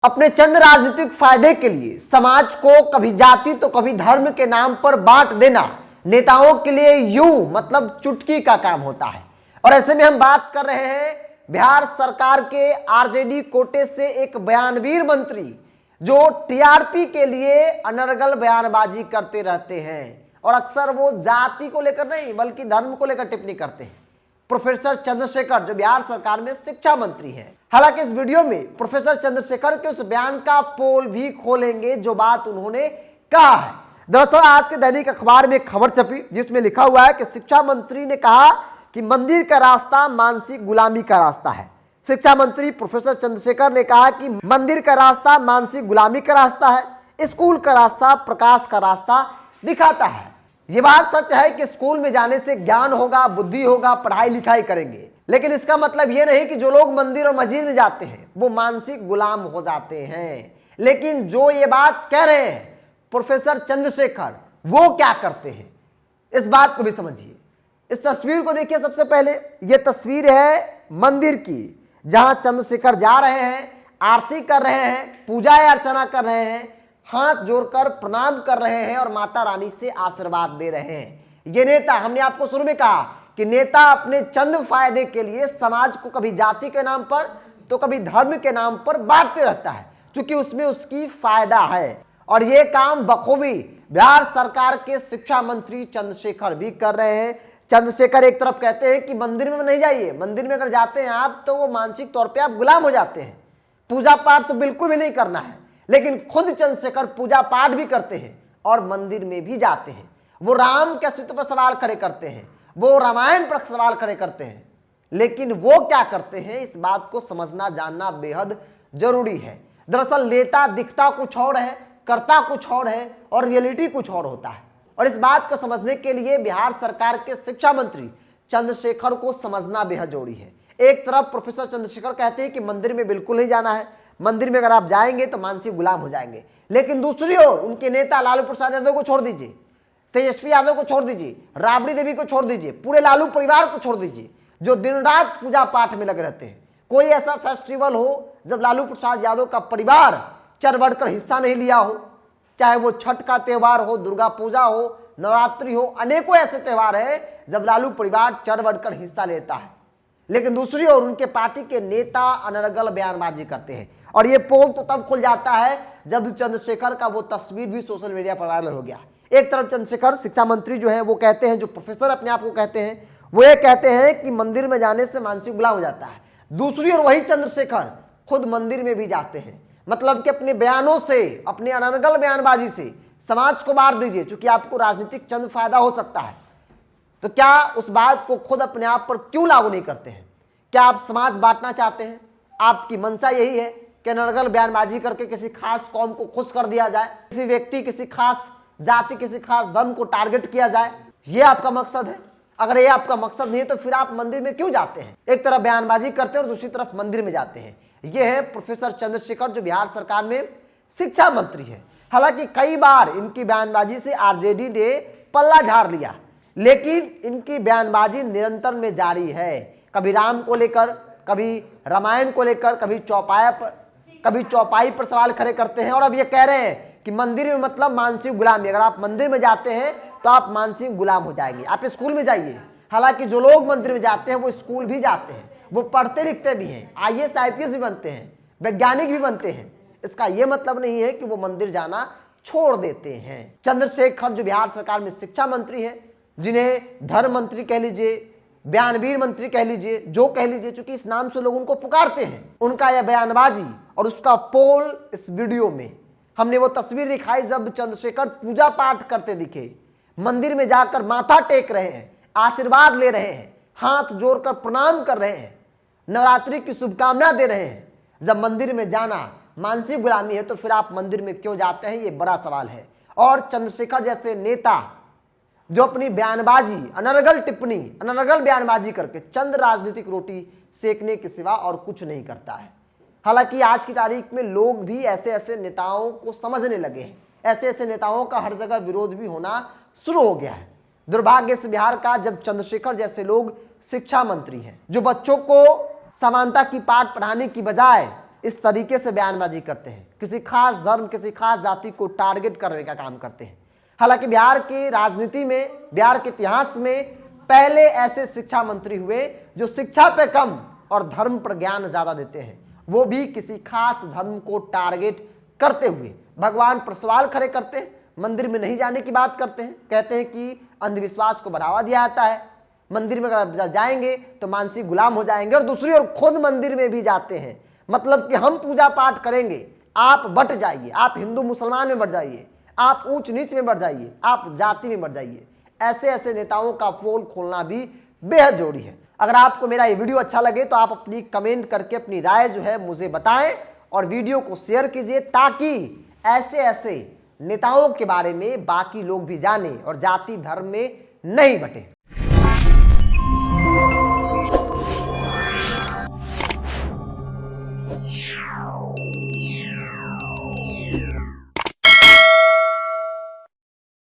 अपने चंद राजनीतिक फायदे के लिए समाज को कभी जाति तो कभी धर्म के नाम पर बांट देना नेताओं के लिए यूं मतलब चुटकी का काम होता है। और ऐसे में हम बात कर रहे हैं बिहार सरकार के आरजेडी कोटे से एक बयानवीर मंत्री जो टीआरपी के लिए अनर्गल बयानबाजी करते रहते हैं और अक्सर वो जाति को लेकर नहीं बल्कि धर्म को लेकर टिप्पणी करते हैं। प्रोफेसर चंद्रशेखर जो बिहार सरकार में शिक्षा मंत्री हैं। हालांकि इस वीडियो में प्रोफेसर चंद्रशेखर के उस बयान का पोल भी खोलेंगे जो बात उन्होंने कहा है। दरअसल आज के दैनिक अखबार में एक खबर छपी जिसमें लिखा हुआ है कि शिक्षा मंत्री ने कहा कि मंदिर का रास्ता मानसिक गुलामी का रास्ता है। शिक्षा मंत्री प्रोफेसर चंद्रशेखर ने कहा कि मंदिर का रास्ता मानसिक गुलामी का रास्ता है, स्कूल का रास्ता प्रकाश का रास्ता दिखाता है। ये बात सच है कि स्कूल में जाने से ज्ञान होगा, बुद्धि होगा, पढ़ाई लिखाई करेंगे, लेकिन इसका मतलब ये नहीं कि जो लोग मंदिर और मस्जिद में जाते हैं वो मानसिक गुलाम हो जाते हैं। लेकिन जो ये बात कह रहे हैं प्रोफेसर चंद्रशेखर वो क्या करते हैं, इस बात को भी समझिए। इस तस्वीर को देखिए। सबसे पहले ये तस्वीर है मंदिर की जहां चंद्रशेखर जा रहे हैं, आरती कर रहे हैं, पूजा अर्चना कर रहे हैं, हाथ जोड़कर प्रणाम कर रहे हैं और माता रानी से आशीर्वाद दे रहे हैं। ये नेता, हमने आपको शुरू में कहा कि नेता अपने चंद फायदे के लिए समाज को कभी जाति के नाम पर तो कभी धर्म के नाम पर बांटते रहता है, क्योंकि उसमें उसकी फायदा है। और ये काम बखूबी बिहार सरकार के शिक्षा मंत्री चंद्रशेखर भी कर रहे हैं। चंद्रशेखर एक तरफ कहते हैं कि मंदिर में नहीं जाइए, मंदिर में अगर जाते हैं आप तो वो मानसिक तौर पे आप गुलाम हो जाते हैं, पूजा पाठ तो बिल्कुल भी नहीं करना है। लेकिन खुद चंद्रशेखर पूजा पाठ भी करते हैं और मंदिर में भी जाते हैं। वो राम के अस्तित्व पर सवाल खड़े करते हैं, वो रामायण पर सवाल खड़े करते हैं, लेकिन वो क्या करते हैं इस बात को समझना जानना बेहद जरूरी है। दरअसल नेता दिखता कुछ और है, करता कुछ और है और रियलिटी कुछ और होता है। और इस बात को समझने के लिए बिहार सरकार के शिक्षा मंत्री चंद्रशेखर को समझना बेहद जरूरी है। एक तरफ प्रोफेसर चंद्रशेखर कहते हैं कि मंदिर में बिल्कुल नहीं जाना है, मंदिर में अगर आप जाएंगे तो मानसिक गुलाम हो जाएंगे, लेकिन दूसरी ओर उनके नेता लालू प्रसाद यादव को छोड़ दीजिए, तेजस्वी यादव को छोड़ दीजिए, राबड़ी देवी को छोड़ दीजिए, पूरे लालू परिवार को छोड़ दीजिए जो दिन रात पूजा पाठ में लगे रहते हैं। कोई ऐसा फेस्टिवल हो जब लालू प्रसाद यादव का परिवार चढ़ बढ़कर हिस्सा नहीं लिया हो, चाहे वो छठ का त्यौहार हो, दुर्गा पूजा हो, नवरात्रि हो, अनेकों ऐसे त्यौहार है जब लालू परिवार चढ़ बढ़कर हिस्सा लेता है। लेकिन दूसरी ओर उनके पार्टी के नेता अनर्गल बयानबाजी करते हैं। और ये पोल तो तब खुल जाता है जब चंद्रशेखर का वो तस्वीर भी सोशल मीडिया पर वायरल हो गया। एक तरफ चंद्रशेखर शिक्षा मंत्री जो है वो कहते हैं, जो प्रोफेसर अपने आप को कहते हैं, वो ये कहते हैं कि मंदिर में जाने से मानसिक गुलाम हो जाता है। दूसरी ओर वही चंद्रशेखर खुद मंदिर में भी जाते हैं। मतलब कि अपने बयानों से, अपने अनर्गल बयानबाजी से समाज को बांट दीजिए, क्योंकि आपको राजनीतिक चंद फायदा हो सकता है। तो क्या उस बात को खुद अपने आप पर क्यों लागू नहीं करते हैं? क्या आप समाज बांटना चाहते हैं? आपकी मंशा यही है कि अनर्गल बयानबाजी करके किसी खास कौम को खुश कर दिया जाए, किसी व्यक्ति, किसी खास जाति, किसी खास धर्म को टारगेट किया जाए? ये आपका मकसद है? अगर ये आपका मकसद नहीं है तो फिर आप मंदिर में क्यों जाते हैं? एक तरफ बयानबाजी करते हैं और दूसरी तरफ मंदिर में जाते हैं। ये है प्रोफेसर चंद्रशेखर जो बिहार सरकार में शिक्षा मंत्री है। हालांकि कई बार इनकी बयानबाजी से आरजेडी ने पल्ला झाड़ लिया, लेकिन इनकी बयानबाजी निरंतर में जारी है। कभी राम को लेकर, कभी रामायण को लेकर, कभी चौपाई पर सवाल खड़े करते हैं। और अब ये कह रहे हैं कि मंदिर में मतलब मानसिक गुलामी, अगर आप मंदिर में जाते हैं तो आप मानसिक गुलाम हो जाएंगे, आप स्कूल में जाइए। हालांकि जो लोग मंदिर में जाते हैं वो स्कूल भी जाते हैं, वो पढ़ते लिखते भी हैं, आईएएस आईपीएस भी बनते हैं, वैज्ञानिक भी बनते हैं। इसका यह मतलब नहीं है कि वो मंदिर जाना छोड़ देते हैं। चंद्रशेखर जो बिहार सरकार में शिक्षा मंत्री है, जिन्हें धर्म मंत्री कह लीजिए, बयानवीर मंत्री कह लीजिए, जो कह लीजिए, चूंकि इस नाम से लोग उनको पुकारते हैं, उनका यह बयानबाजी और उसका पोल इस वीडियो में हमने वो तस्वीर दिखाई जब चंद्रशेखर पूजा पाठ करते दिखे, मंदिर में जाकर माथा टेक रहे हैं, आशीर्वाद ले रहे हैं, हाथ जोड़कर प्रणाम कर रहे हैं, नवरात्रि की शुभकामना दे रहे हैं। जब मंदिर में जाना मानसिक गुलामी है तो फिर आप मंदिर में क्यों जाते हैं, ये बड़ा सवाल है। और चंद्रशेखर जैसे नेता जो अपनी बयानबाजी, अनर्गल टिप्पणी, अनर्गल बयानबाजी करके चंद राजनीतिक रोटी सेकने के सिवा और कुछ नहीं करता है। हालांकि आज की तारीख में लोग भी ऐसे ऐसे नेताओं को समझने लगे हैं, ऐसे ऐसे नेताओं का हर जगह विरोध भी होना शुरू हो गया है। दुर्भाग्य से बिहार का जब चंद्रशेखर जैसे लोग शिक्षा मंत्री हैं, जो बच्चों को समानता की पाठ पढ़ाने की बजाय इस तरीके से बयानबाजी करते हैं, किसी खास धर्म किसी खास जाति को टारगेट करने का काम करते हैं। हालांकि बिहार की राजनीति में, बिहार के इतिहास में पहले ऐसे शिक्षा मंत्री हुए जो शिक्षा पे कम और धर्म पर ज्ञान ज्यादा देते हैं, वो भी किसी खास धर्म को टारगेट करते हुए। भगवान पर सवाल खड़े करते हैं, मंदिर में नहीं जाने की बात करते हैं, कहते हैं कि अंधविश्वास को बढ़ावा दिया जाता है, मंदिर में अगर जाएंगे तो मानसिक गुलाम हो जाएंगे, और दूसरी ओर खुद मंदिर में भी जाते हैं। मतलब कि हम पूजा पाठ करेंगे, आप बट जाइए, आप हिंदू मुसलमान में बढ़ जाइए, आप ऊंच नीच में बढ़ जाइए, आप जाति में बढ़ जाइए। ऐसे ऐसे नेताओं का पोल खोलना भी बेहद जरूरी है। अगर आपको मेरा ये वीडियो अच्छा लगे तो आप अपनी कमेंट करके अपनी राय जो है मुझे बताएं, और वीडियो को शेयर कीजिए ताकि ऐसे ऐसे नेताओं के बारे में बाकी लोग भी जानें और जाति धर्म में नहीं बटे।